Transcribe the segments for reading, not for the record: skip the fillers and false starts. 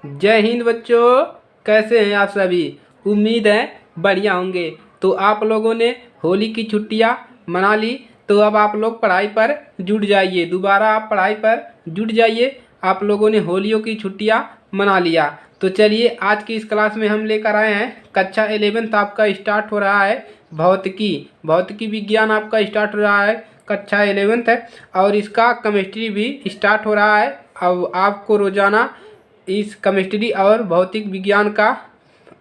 जय हिंद बच्चों। कैसे हैं आप सभी? उम्मीद है बढ़िया होंगे। तो आप लोगों ने होली की छुट्टियां मना ली, तो अब आप लोग पढ़ाई पर जुट जाइए। दोबारा आप पढ़ाई पर जुट जाइए। आप लोगों ने होलियों की छुट्टियां मना लिया, तो चलिए आज की इस क्लास में हम लेकर आए हैं कक्षा 11th आपका स्टार्ट हो रहा है। भौतिकी विज्ञान आपका स्टार्ट हो रहा है, कक्षा 11th है। और इसका केमिस्ट्री भी स्टार्ट हो रहा है। अब आपको रोजाना इस केमिस्ट्री और भौतिक विज्ञान का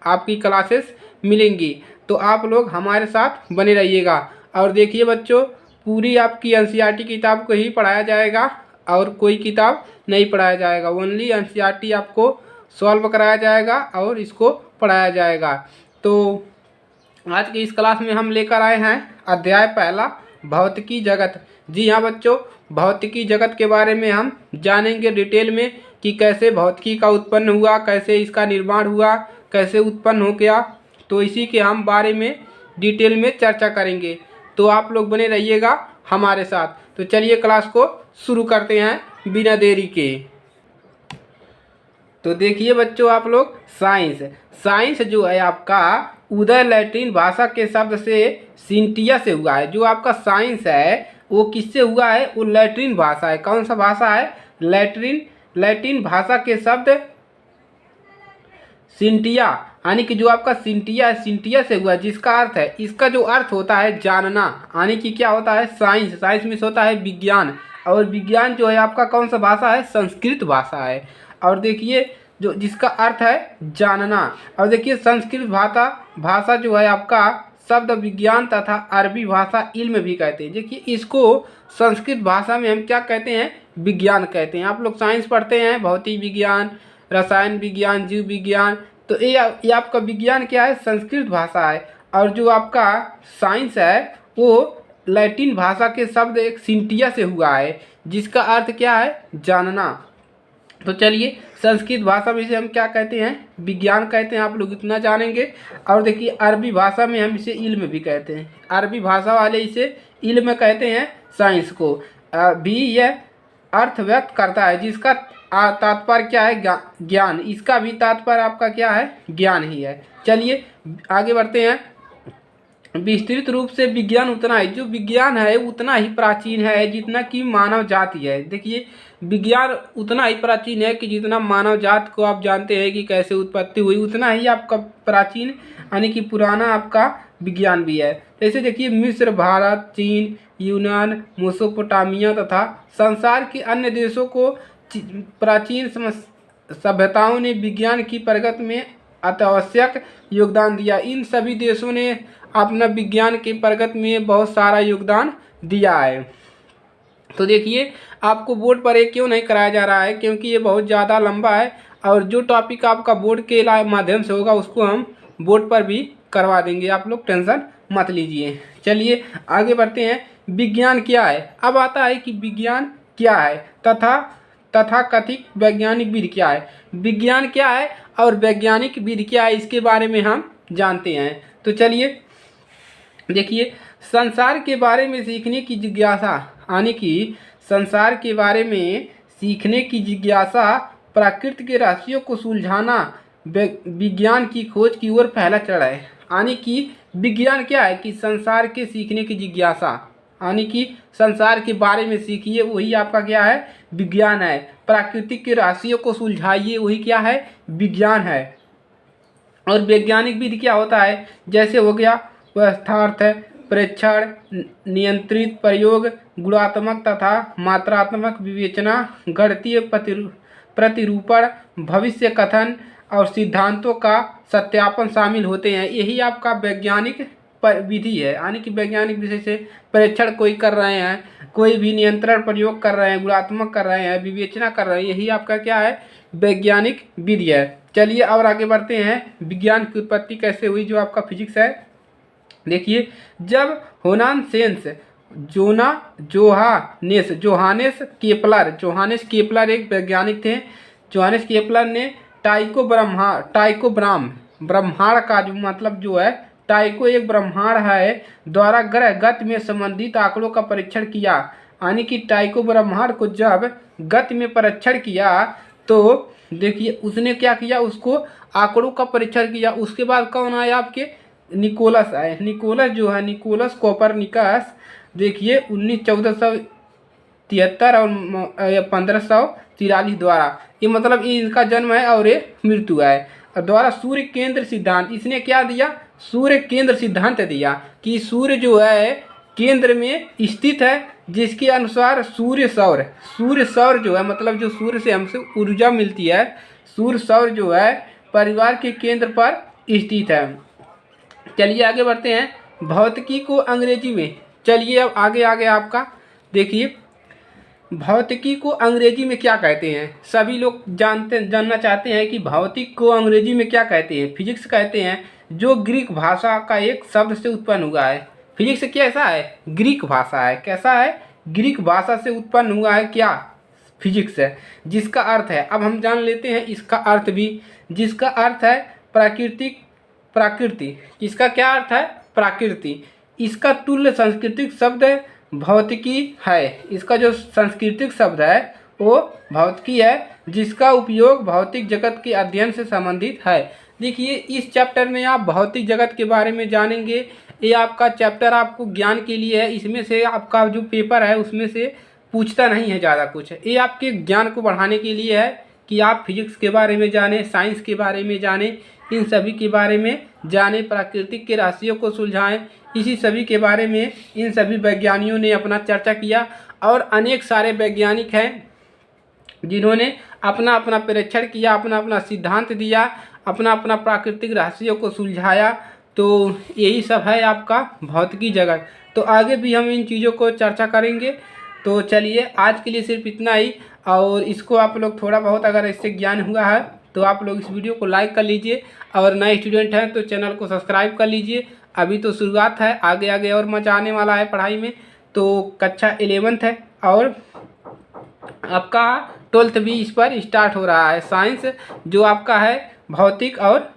आपकी क्लासेस मिलेंगी, तो आप लोग हमारे साथ बने रहिएगा। और देखिए बच्चों, पूरी आपकी एनसीईआरटी किताब को ही पढ़ाया जाएगा और कोई किताब नहीं पढ़ाया जाएगा। ओनली एनसीईआरटी आपको सॉल्व कराया जाएगा और इसको पढ़ाया जाएगा। तो आज की इस क्लास में हम लेकर आए हैं अध्याय पहला, भौतिकी जगत। जी हाँ बच्चों, भौतिकी जगत के बारे में हम जानेंगे डिटेल में कि कैसे भौतिकी का उत्पन्न हुआ, कैसे इसका निर्माण हुआ, कैसे उत्पन्न हो गया। तो इसी के हम बारे में डिटेल में चर्चा करेंगे। तो आप लोग बने रहिएगा हमारे साथ। तो चलिए क्लास को शुरू करते हैं बिना देरी के। तो देखिए बच्चों, आप लोग साइंस जो है आपका उदय लैटिन भाषा के शब्द से सिंटिया से हुआ है। जो आपका साइंस है वो किससे हुआ है? वो लैटिन भाषा है। कौन सा भाषा है? लैटिन भाषा के शब्द सिंटिया, यानी कि जो आपका सिंटिया से हुआ, जिसका अर्थ है, इसका जो अर्थ होता है जानना, यानी कि क्या होता है? साइंस में होता है विज्ञान। और विज्ञान जो है आपका कौन सा भाषा है? संस्कृत भाषा है। और देखिए जो जिसका अर्थ है जानना। और देखिए संस्कृत भाषा जो है आपका शब्द विज्ञान तथा अरबी भाषा इल्म भी कहते हैं। देखिए इसको संस्कृत भाषा में हम क्या कहते हैं? विज्ञान कहते हैं। आप लोग साइंस पढ़ते हैं, भौतिक विज्ञान, रसायन विज्ञान, जीव विज्ञान, तो ये आपका विज्ञान क्या है? संस्कृत भाषा है। और जो आपका साइंस है वो लैटिन भाषा के शब्द एक सिंटिया से हुआ है, जिसका अर्थ क्या है? जानना। तो चलिए संस्कृत भाषा में इसे हम क्या कहते हैं? विज्ञान कहते हैं। आप लोग इतना जानेंगे। और देखिए अरबी भाषा में हम इसे इल्म भी कहते हैं। अरबी भाषा वाले इसे इल्म कहते हैं, साइंस को। भी यह अर्थ व्यक्त करता है, जिसका तात्पर्य क्या है? ज्ञान। इसका भी तात्पर्य आपका क्या है? ज्ञान ही है। चलिए आगे बढ़ते हैं। विस्तृत रूप से विज्ञान उतना ही, जो विज्ञान है उतना ही प्राचीन है जितना कि मानव जाति है। देखिए विज्ञान उतना ही प्राचीन है कि जितना मानव जात को आप जानते हैं कि कैसे उत्पत्ति हुई, उतना ही आपका प्राचीन यानी कि पुराना आपका विज्ञान भी है। जैसे देखिए मिस्र, भारत, चीन, यूनान, मेसोपोटामिया तथा संसार के अन्य देशों को प्राचीन सभ्यताओं ने विज्ञान की प्रगति में अत्यावश्यक योगदान दिया। इन सभी देशों ने अपना विज्ञान की प्रगति में बहुत सारा योगदान दिया है। तो देखिए आपको बोर्ड पर एक क्यों नहीं कराया जा रहा है? क्योंकि ये बहुत ज़्यादा लंबा है और जो टॉपिक आपका बोर्ड के माध्यम से होगा उसको हम बोर्ड पर भी करवा देंगे। आप लोग टेंशन मत लीजिए। चलिए आगे बढ़ते हैं। विज्ञान क्या है? अब आता है कि विज्ञान क्या है तथा कथित वैज्ञानिक विधि क्या है। विज्ञान क्या है और वैज्ञानिक विधि क्या है, इसके बारे में हम जानते हैं। तो चलिए देखिए, संसार के बारे में सीखने की जिज्ञासा, यानी कि संसार के बारे में सीखने की जिज्ञासा, प्रकृति के रहस्यों को सुलझाना विज्ञान की खोज की ओर पहला चढ़ है। यानी कि विज्ञान क्या है? कि संसार के सीखने की जिज्ञासा, यानी कि संसार के बारे में सीखिए, वही आपका क्या है? विज्ञान है। प्राकृतिक के रहस्यों को सुलझाइए, वही क्या है? विज्ञान है। और वैज्ञानिक विधि क्या होता है? जैसे हो गया यथार्थ, प्रेक्षण, नियंत्रित प्रयोग, गुणात्मक तथा मात्रात्मक विवेचना, गणितीय प्रतिरूपण, भविष्य कथन और सिद्धांतों का सत्यापन शामिल होते हैं। यही आपका वैज्ञानिक विधि है। यानी कि वैज्ञानिक विधि से परीक्षण कोई कर रहे हैं, कोई भी नियंत्रण प्रयोग कर रहे हैं, गुणात्मक कर रहे हैं, विवेचना कर रहे हैं, यही आपका क्या है? वैज्ञानिक विधि है। चलिए और आगे बढ़ते हैं। विज्ञान की उत्पत्ति कैसे हुई, जो आपका फिजिक्स है। देखिए जब जोहानेस केपलर एक वैज्ञानिक थे। जोहानेस केपलर ने टाइको ब्रह्मांड का जो मतलब जो है, टाइको एक ब्रह्मांड है द्वारा ग्रह गति में संबंधित आंकड़ों का परीक्षण किया। यानी कि टाइको ब्रह्मांड को जब गति में परीक्षण किया तो देखिए उसने क्या किया, उसको आंकड़ों का परीक्षण किया। उसके बाद कौन आया आपके, निकोलस आए। निकोलस जो है, निकोलस कोपरनिकस, देखिए 1473 और 1543 द्वारा, ये मतलब ये इनका जन्म है और ये मृत्यु है। और द्वारा सूर्य केंद्र सिद्धांत, इसने क्या दिया, सूर्य केंद्र सिद्धांत दिया कि सूर्य जो है केंद्र में स्थित है, जिसके अनुसार सूर्य सौर जो है, मतलब जो सूर्य से हमसे ऊर्जा मिलती है, सूर्य सौर जो है परिवार के केंद्र पर स्थित है। चलिए आगे बढ़ते हैं। भौतिकी को अंग्रेजी में, चलिए अब आगे आगे आपका देखिए, भौतिकी को अंग्रेजी में क्या कहते हैं। सभी लोग जानना चाहते हैं कि भौतिक को अंग्रेजी में क्या कहते हैं। फिजिक्स कहते हैं, जो ग्रीक भाषा का एक शब्द से उत्पन्न हुआ है। फिजिक्स कैसा है, ग्रीक भाषा है। कैसा है, ग्रीक भाषा से उत्पन्न हुआ है क्या, फिजिक्स है। जिसका अर्थ है, अब हम जान लेते हैं इसका अर्थ भी, जिसका अर्थ है प्रकृति। इसका क्या अर्थ है, प्रकृति। इसका तुल्य सांस्कृतिक शब्द भौतिकी है। इसका जो सांस्कृतिक शब्द है वो भौतिकी है, जिसका उपयोग भौतिक जगत के अध्ययन से संबंधित है। देखिए इस चैप्टर में आप भौतिक जगत के बारे में जानेंगे। ये आपका चैप्टर आपको ज्ञान के लिए है। इसमें से आपका जो पेपर है उसमें से पूछता नहीं है ज़्यादा कुछ। ये आपके ज्ञान को बढ़ाने के लिए है कि आप फिजिक्स के बारे में जानें, साइंस के बारे में जानें, इन सभी के बारे में जानें, प्राकृतिक के रहस्यों को सुलझाएं। इसी सभी के बारे में इन सभी वैज्ञानिकों ने अपना चर्चा किया। और अनेक सारे वैज्ञानिक हैं जिन्होंने अपना अपना परीक्षण किया, अपना अपना सिद्धांत दिया, अपना अपना प्राकृतिक रहस्यों को सुलझाया। तो यही सब है आपका भौतिकी जगत। तो आगे भी हम इन चीज़ों को चर्चा करेंगे। तो चलिए आज के लिए सिर्फ इतना ही। और इसको आप लोग थोड़ा बहुत अगर इससे ज्ञान हुआ है तो आप लोग इस वीडियो को लाइक कर लीजिए, और नए स्टूडेंट हैं तो चैनल को सब्सक्राइब कर लीजिए। अभी तो शुरुआत है, आगे आगे और मजा आने वाला है पढ़ाई में। तो कक्षा 11th है और आपका 12th भी इस पर स्टार्ट हो रहा है। साइंस जो आपका है भौतिक और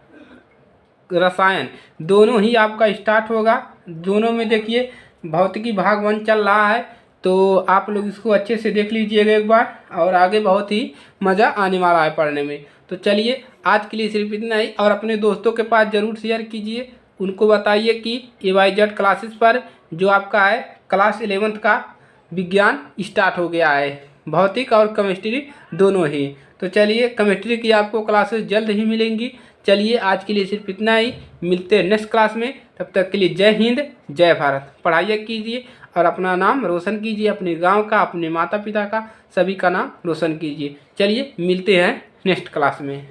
रसायन दोनों ही आपका स्टार्ट होगा। दोनों में देखिए भौतिकी भाग 1 चल रहा है, तो आप लोग इसको अच्छे से देख लीजिएगा एक बार, और आगे बहुत ही मज़ा आने वाला है पढ़ने में। तो चलिए आज के लिए सिर्फ इतना ही, और अपने दोस्तों के पास ज़रूर शेयर कीजिए। उनको बताइए कि AYZ क्लासेस पर जो आपका है क्लास 11th का विज्ञान स्टार्ट हो गया है, भौतिक और केमिस्ट्री दोनों ही। तो चलिए केमिस्ट्री की आपको क्लासेस जल्द ही मिलेंगी। चलिए आज के लिए सिर्फ इतना ही, मिलते हैं नेक्स्ट क्लास में। तब तक के लिए जय हिंद, जय भारत। पढ़ाई कीजिए और अपना नाम रोशन कीजिए, अपने गांव का, अपने माता पिता का, सभी का नाम रोशन कीजिए। चलिए मिलते हैं नेक्स्ट क्लास में।